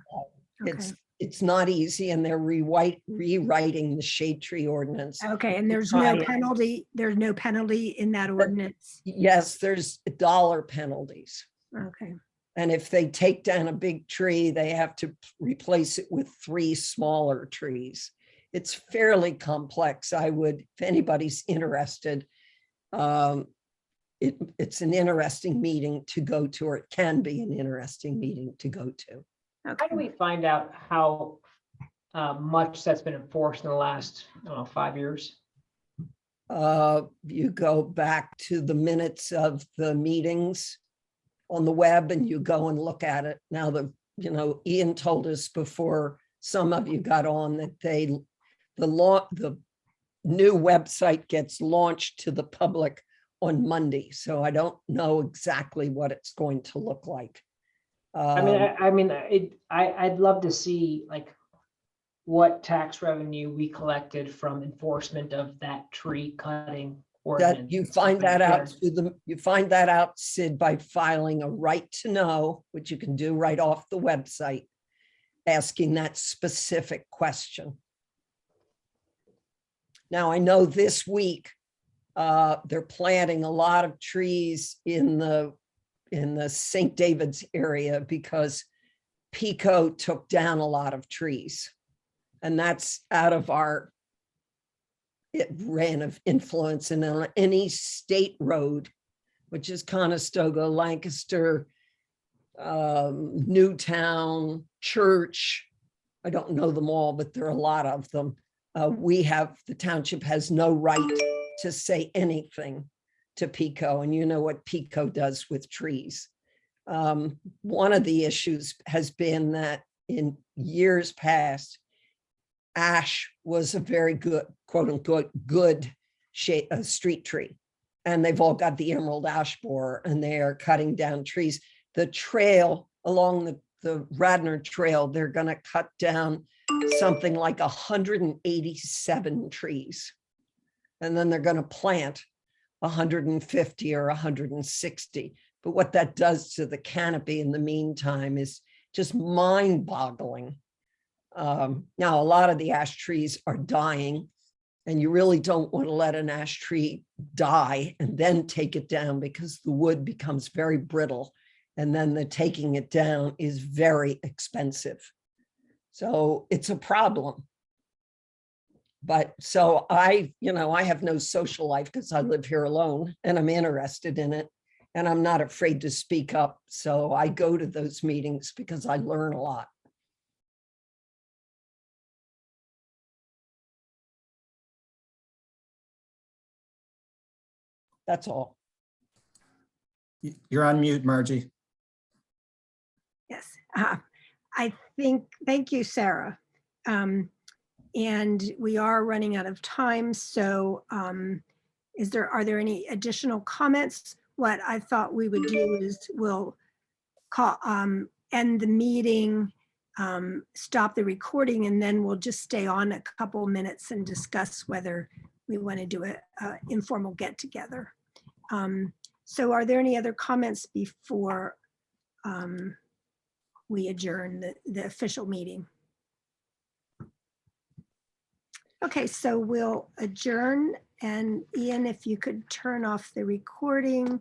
Speaker 1: okay.
Speaker 3: it's not easy, and they're rewriting the shade tree ordinance.
Speaker 1: Okay, and there's no penalty, in that ordinance?
Speaker 3: Yes, there's dollar penalties.
Speaker 1: Okay,
Speaker 3: And if they take down a big tree, they have to replace it with 3 smaller trees. It's fairly complex. If anybody's interested, it's an interesting meeting to go to, or it can be an interesting meeting to go to.
Speaker 6: How
Speaker 1: okay.
Speaker 6: do we find out how much that's been enforced in the last, 5 years?
Speaker 3: You go back to the minutes of the meetings on the web and you go and look at it. Now, Ian told us before some of you got on that the new website gets launched to the public on Monday. So I don't know exactly what it's going to look like.
Speaker 6: I'd love to see like what tax revenue we collected from enforcement of that tree cutting ordinance.
Speaker 3: That you find that
Speaker 6: Yeah.
Speaker 3: out you find that out, Sid, by filing a right to know, which you can do right off the website, asking that specific question. Now, I know this week, they're planting a lot of trees in the St. David's area because Pico took down a lot of trees. And that's out of our ran of influence. And on any state road, which is Conestoga, Lancaster, Newtown, Church, I don't know them all, but there are a lot of them. The township has no right to say anything to Pico, and you know what Pico does with trees. One of the issues has been that in years past, ash was a very good, quote unquote, good street tree. And they've all got the emerald ash borer and they are cutting down trees. The trail along the Radnor trail, they're going to cut down something like 187 trees. And then they're going to plant 150 or 160. But what that does to the canopy in the meantime is just mind-boggling. Now, a lot of the ash trees are dying, and you really don't want to let an ash tree die and then take it down because the wood becomes very brittle, and then the taking it down is very expensive. So it's a problem. But so I have no social life because I live here alone and I'm interested in it and I'm not afraid to speak up. So I go to those meetings because I learn a lot. That's all.
Speaker 2: You're on mute, Margie.
Speaker 1: Yes, thank you, Sarah. And we are running out of time. So are there any additional comments? What I thought we would do is we'll end the meeting, stop the recording, and then we'll just stay on a couple minutes and discuss whether we want to do an informal get together. So are there any other comments before we adjourn the official meeting? Okay, so we'll adjourn, and Ian, if you could turn off the recording.